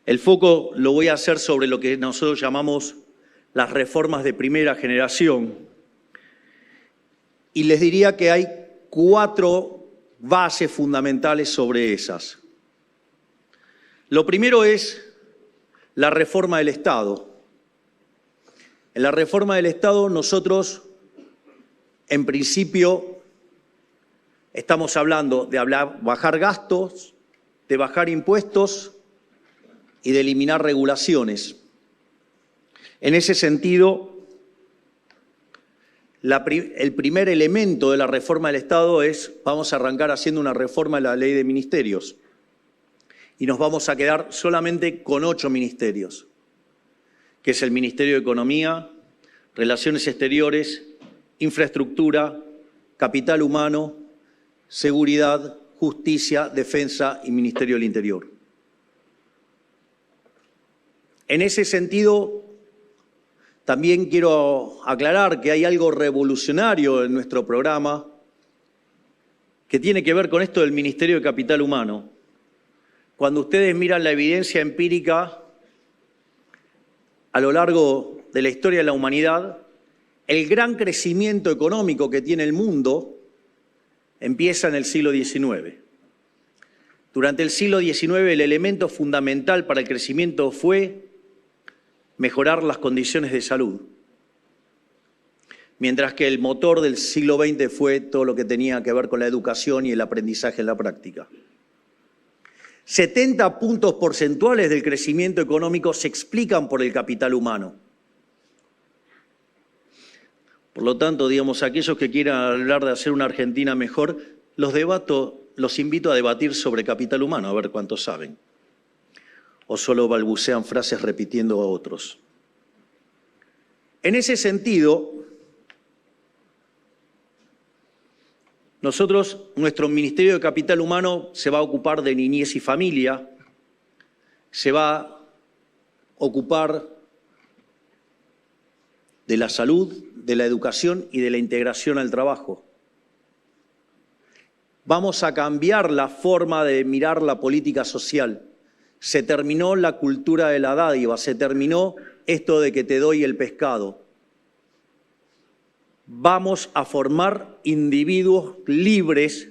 El foco lo voy a hacer sobre lo que nosotros llamamos las reformas de primera generación. Y les diría que hay 4 bases fundamentales sobre esas. Lo primero es la reforma del Estado. En la reforma del Estado nosotros, en principio, estamos hablando de bajar gastos, de bajar impuestos y de eliminar regulaciones. En ese sentido, el primer elemento de la reforma del Estado es, vamos a arrancar haciendo una reforma de la ley de ministerios y nos vamos a quedar solamente con 8 ministerios, que es el Ministerio de Economía, Relaciones Exteriores, Infraestructura, Capital Humano, Seguridad, Justicia, Defensa y Ministerio del Interior. En ese sentido, también quiero aclarar que hay algo revolucionario en nuestro programa que tiene que ver con esto del Ministerio de Capital Humano. Cuando ustedes miran la evidencia empírica a lo largo de la historia de la humanidad, el gran crecimiento económico que tiene el mundo empieza en el siglo XIX. Durante el siglo XIX el elemento fundamental para el crecimiento fue mejorar las condiciones de salud, mientras que el motor del siglo XX fue todo lo que tenía que ver con la educación y el aprendizaje en la práctica. 70 puntos porcentuales del crecimiento económico se explican por el capital humano. Por lo tanto, digamos, aquellos que quieran hablar de hacer una Argentina mejor, los invito a debatir sobre capital humano, a ver cuántos saben. O solo balbucean frases repitiendo a otros. En ese sentido, nuestro Ministerio de Capital Humano se va a ocupar de niñez y familia, se va a ocupar de la salud, de la educación y de la integración al trabajo. Vamos a cambiar la forma de mirar la política social. Se terminó la cultura de la dádiva, se terminó esto de que te doy el pescado. Vamos a formar individuos libres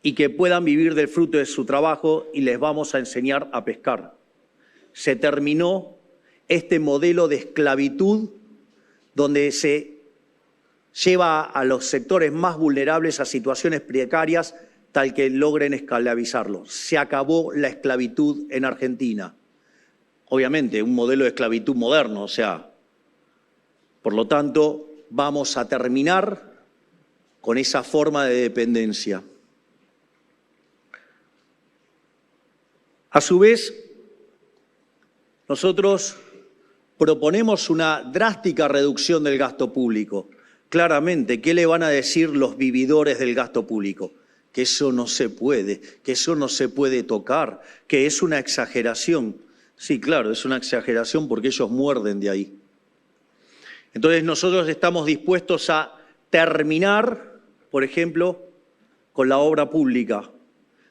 y que puedan vivir del fruto de su trabajo y les vamos a enseñar a pescar. Se terminó este modelo de esclavitud donde se lleva a los sectores más vulnerables a situaciones precarias tal que logren esclavizarlos. Se acabó la esclavitud en Argentina. Obviamente, un modelo de esclavitud moderno, por lo tanto, vamos a terminar con esa forma de dependencia. A su vez, nosotros proponemos una drástica reducción del gasto público. Claramente, ¿qué le van a decir los vividores del gasto público? Que eso no se puede, que eso no se puede tocar, que es una exageración. Sí, claro, es una exageración porque ellos muerden de ahí. Entonces nosotros estamos dispuestos a terminar, por ejemplo, con la obra pública.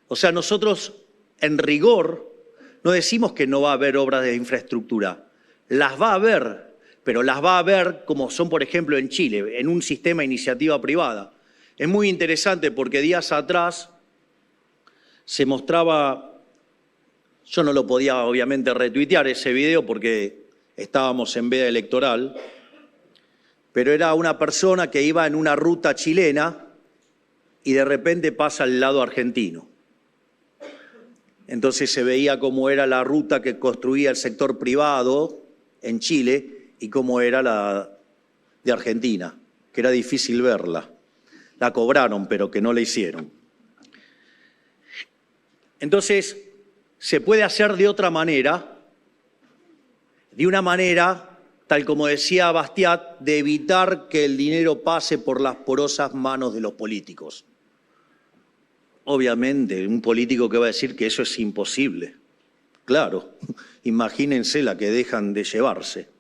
O sea, nosotros en rigor no decimos que no va a haber obras de infraestructura. Las va a haber, pero las va a haber como son, por ejemplo, en Chile, en un sistema de iniciativa privada. Es muy interesante porque días atrás se mostraba, yo no lo podía obviamente retuitear ese video porque estábamos en veda electoral, pero era una persona que iba en una ruta chilena y de repente pasa al lado argentino. Entonces se veía cómo era la ruta que construía el sector privado en Chile y cómo era la de Argentina, que era difícil verla. La cobraron, pero que no la hicieron. Entonces, se puede hacer de otra manera, tal como decía Bastiat, de evitar que el dinero pase por las porosas manos de los políticos. Obviamente, un político que va a decir que eso es imposible. Claro, imagínense la que dejan de llevarse.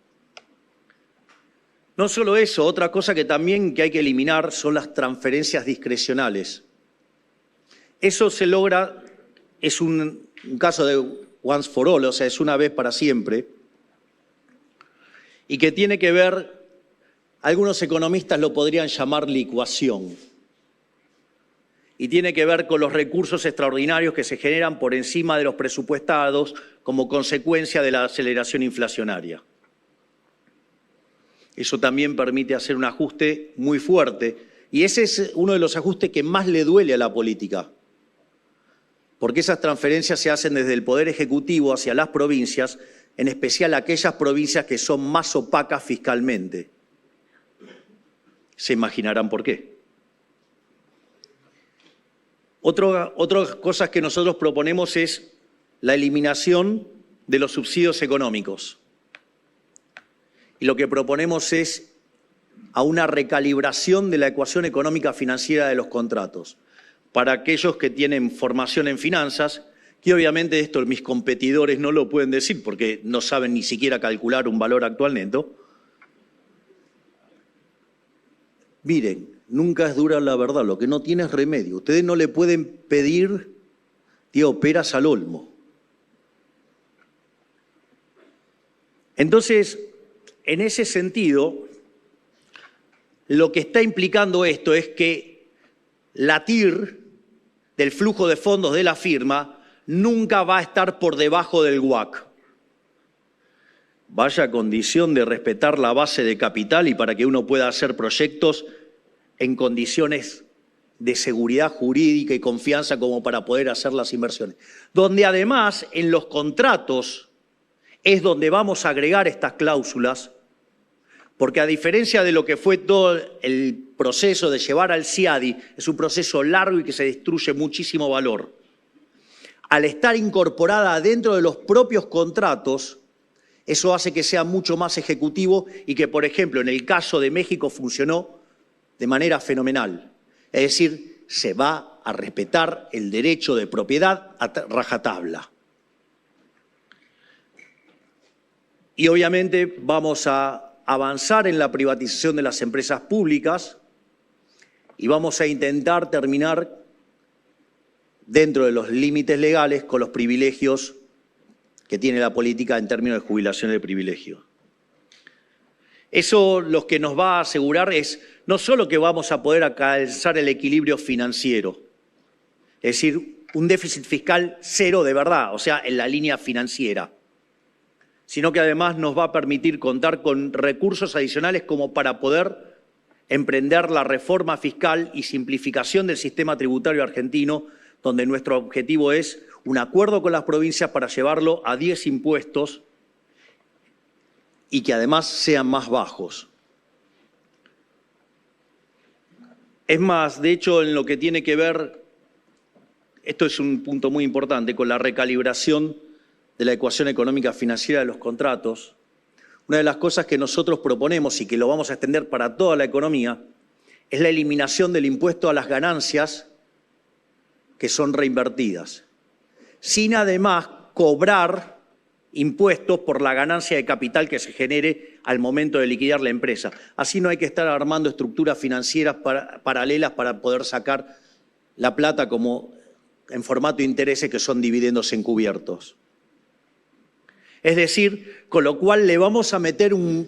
No solo eso, otra cosa que también que hay que eliminar son las transferencias discrecionales. Eso se logra, es un caso de once for all, o sea, es una vez para siempre, y que tiene que ver, algunos economistas lo podrían llamar licuación, y tiene que ver con los recursos extraordinarios que se generan por encima de los presupuestados como consecuencia de la aceleración inflacionaria. Eso también permite hacer un ajuste muy fuerte, y ese es uno de los ajustes que más le duele a la política, porque esas transferencias se hacen desde el Poder Ejecutivo hacia las provincias, en especial aquellas provincias que son más opacas fiscalmente. Se imaginarán por qué. Otras cosas que nosotros proponemos es la eliminación de los subsidios económicos. Y lo que proponemos es a una recalibración de la ecuación económica financiera de los contratos. Para aquellos que tienen formación en finanzas, que obviamente esto mis competidores no lo pueden decir porque no saben ni siquiera calcular un valor actual neto. Miren, nunca es dura la verdad, lo que no tiene es remedio. Ustedes no le pueden pedir, tío, peras al olmo. Entonces, en ese sentido, lo que está implicando esto es que la TIR del flujo de fondos de la firma nunca va a estar por debajo del WACC. Vaya condición de respetar la base de capital y para que uno pueda hacer proyectos en condiciones de seguridad jurídica y confianza como para poder hacer las inversiones. Donde además en los contratos es donde vamos a agregar estas cláusulas, porque a diferencia de lo que fue todo el proceso de llevar al CIADI, es un proceso largo y que se destruye muchísimo valor. Al estar incorporada dentro de los propios contratos, eso hace que sea mucho más ejecutivo y que, por ejemplo, en el caso de México funcionó de manera fenomenal. Es decir, se va a respetar el derecho de propiedad a rajatabla. Y obviamente vamos a avanzar en la privatización de las empresas públicas y vamos a intentar terminar dentro de los límites legales con los privilegios que tiene la política en términos de jubilación de privilegio. Eso lo que nos va a asegurar es no solo que vamos a poder alcanzar el equilibrio financiero, es decir, un déficit fiscal cero de verdad, o sea, en la línea financiera, sino que además nos va a permitir contar con recursos adicionales como para poder emprender la reforma fiscal y simplificación del sistema tributario argentino, donde nuestro objetivo es un acuerdo con las provincias para llevarlo a 10 impuestos y que además sean más bajos. Es más, de hecho, en lo que tiene que ver, esto es un punto muy importante, con la recalibración de la ecuación económica financiera de los contratos, una de las cosas que nosotros proponemos y que lo vamos a extender para toda la economía es la eliminación del impuesto a las ganancias que son reinvertidas, sin además cobrar impuestos por la ganancia de capital que se genere al momento de liquidar la empresa. Así no hay que estar armando estructuras financieras paralelas para poder sacar la plata como en formato de intereses que son dividendos encubiertos. Es decir, con lo cual le vamos a meter un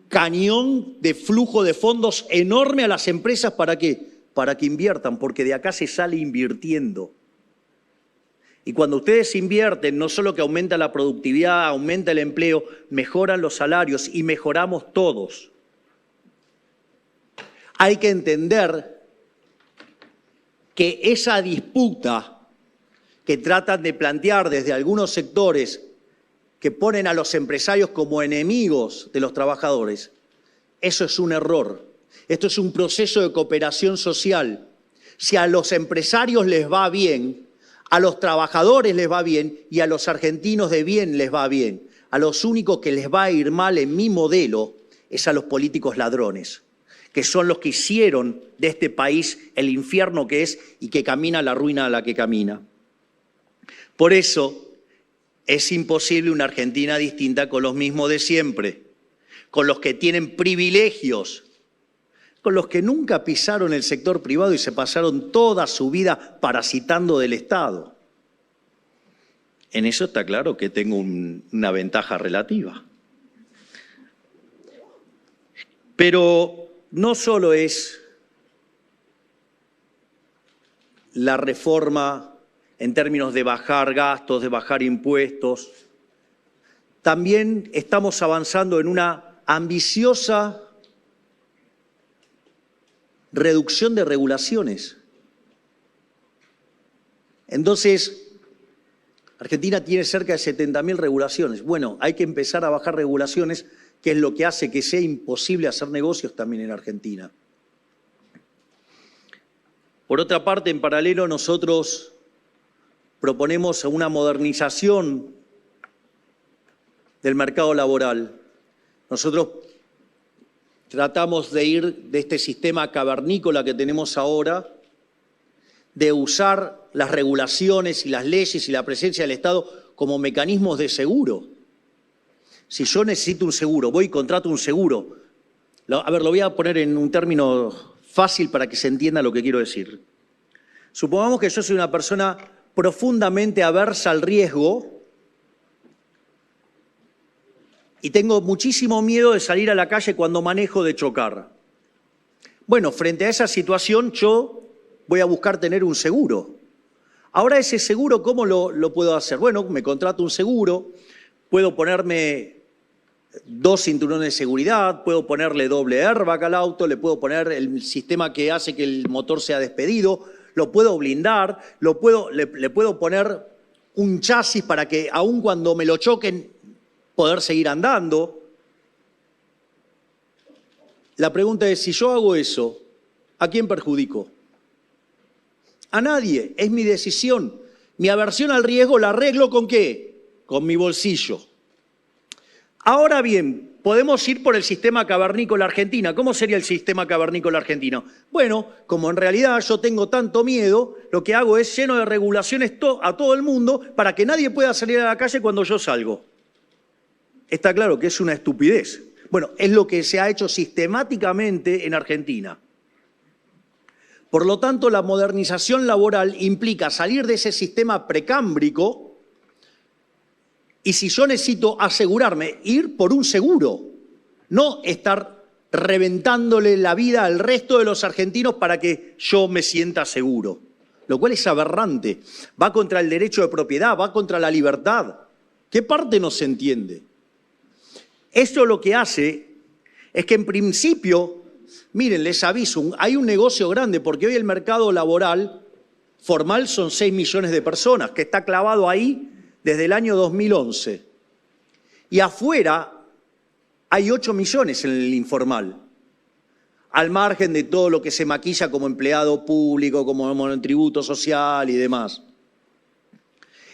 cañón de flujo de fondos enorme a las empresas. ¿Para qué? Para que inviertan, porque de acá se sale invirtiendo. Y cuando ustedes invierten, no solo que aumenta la productividad, aumenta el empleo, mejoran los salarios y mejoramos todos. Hay que entender que esa disputa que tratan de plantear desde algunos sectores que ponen a los empresarios como enemigos de los trabajadores, eso es un error. Esto es un proceso de cooperación social. Si a los empresarios les va bien, a los trabajadores les va bien y a los argentinos de bien les va bien. A los únicos que les va a ir mal en mi modelo es a los políticos ladrones, que son los que hicieron de este país el infierno que es y que camina la ruina a la que camina. Por eso es imposible una Argentina distinta con los mismos de siempre, con los que tienen privilegios, con los que nunca pisaron el sector privado y se pasaron toda su vida parasitando del Estado. En eso está claro que tengo una ventaja relativa. Pero no solo es la reforma en términos de bajar gastos, de bajar impuestos, también estamos avanzando en una ambiciosa reducción de regulaciones. Entonces, Argentina tiene cerca de 70.000 regulaciones. Bueno, hay que empezar a bajar regulaciones, que es lo que hace que sea imposible hacer negocios también en Argentina. Por otra parte, en paralelo, nosotros proponemos una modernización del mercado laboral. Nosotros tratamos de ir de este sistema cavernícola que tenemos ahora, de usar las regulaciones y las leyes y la presencia del Estado como mecanismos de seguro. Si yo necesito un seguro, voy y contrato un seguro. A ver, lo voy a poner en un término fácil para que se entienda lo que quiero decir. Supongamos que yo soy una persona profundamente aversa al riesgo y tengo muchísimo miedo de salir a la calle cuando manejo, de chocar. Bueno, frente a esa situación yo voy a buscar tener un seguro. Ahora ese seguro, ¿cómo lo puedo hacer? Bueno, me contrato un seguro, puedo ponerme 2 cinturones de seguridad, puedo ponerle doble airbag al auto, le puedo poner el sistema que hace que el motor sea despedido, lo puedo blindar, le puedo poner un chasis para que aun cuando me lo choquen, poder seguir andando. La pregunta es, si yo hago eso, ¿a quién perjudico? A nadie, es mi decisión. Mi aversión al riesgo la arreglo ¿con qué? Con mi bolsillo. Ahora bien, podemos ir por el sistema cavernícola argentino. ¿Cómo sería el sistema cavernícola argentino? Bueno, como en realidad yo tengo tanto miedo, lo que hago es lleno de regulaciones a todo el mundo para que nadie pueda salir a la calle cuando yo salgo. Está claro que es una estupidez. Bueno, es lo que se ha hecho sistemáticamente en Argentina. Por lo tanto, la modernización laboral implica salir de ese sistema precámbrico y si yo necesito asegurarme, ir por un seguro, no estar reventándole la vida al resto de los argentinos para que yo me sienta seguro, lo cual es aberrante. Va contra el derecho de propiedad, va contra la libertad. ¿Qué parte no se entiende? Esto lo que hace es que en principio, miren, les aviso, hay un negocio grande porque hoy el mercado laboral formal son 6 millones de personas, que está clavado ahí desde el año 2011. Y afuera hay 8 millones en el informal, al margen de todo lo que se maquilla como empleado público, como monotributo social y demás.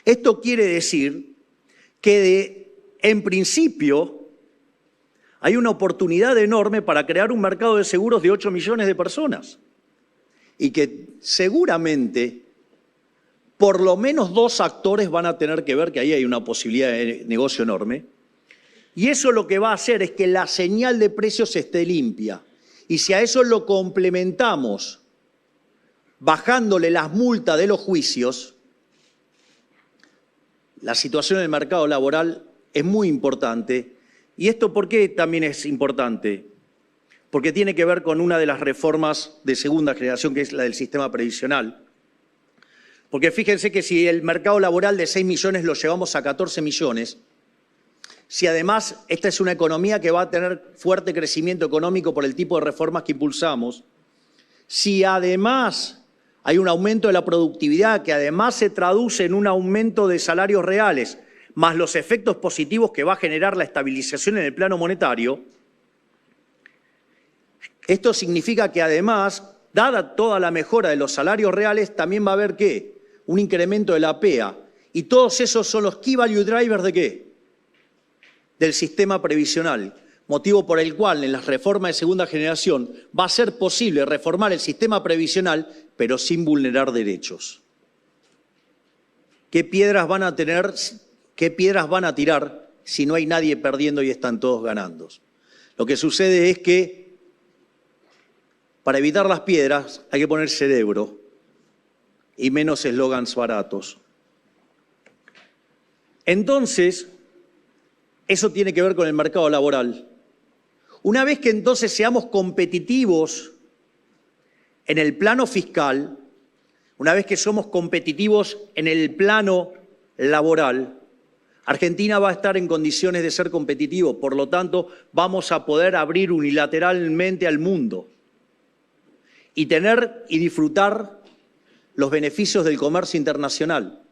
Esto quiere decir que en principio hay una oportunidad enorme para crear un mercado de seguros de 8 millones de personas y que seguramente por lo menos 2 actores van a tener que ver que ahí hay una posibilidad de negocio enorme. Y eso lo que va a hacer es que la señal de precios esté limpia. Y si a eso lo complementamos bajándole las multas de los juicios, la situación del mercado laboral es muy importante. ¿Y esto por qué también es importante? Porque tiene que ver con una de las reformas de segunda generación, que es la del sistema previsional. Porque fíjense que si el mercado laboral de 6 millones lo llevamos a 14 millones, si además esta es una economía que va a tener fuerte crecimiento económico por el tipo de reformas que impulsamos, si además hay un aumento de la productividad que además se traduce en un aumento de salarios reales, más los efectos positivos que va a generar la estabilización en el plano monetario, esto significa que además, dada toda la mejora de los salarios reales, también va a haber ¿qué? Un incremento de la PEA. Y todos esos son los key value drivers ¿de qué? Del sistema previsional. Motivo por el cual en las reformas de segunda generación va a ser posible reformar el sistema previsional, pero sin vulnerar derechos. ¿Qué piedras van a tener? ¿Qué piedras van a tirar si no hay nadie perdiendo y están todos ganando? Lo que sucede es que para evitar las piedras hay que poner cerebro y menos eslogans baratos. Entonces, eso tiene que ver con el mercado laboral. Una vez que entonces seamos competitivos en el plano fiscal, una vez que somos competitivos en el plano laboral, Argentina va a estar en condiciones de ser competitivo, por lo tanto, vamos a poder abrir unilateralmente al mundo y tener y disfrutar los beneficios del comercio internacional.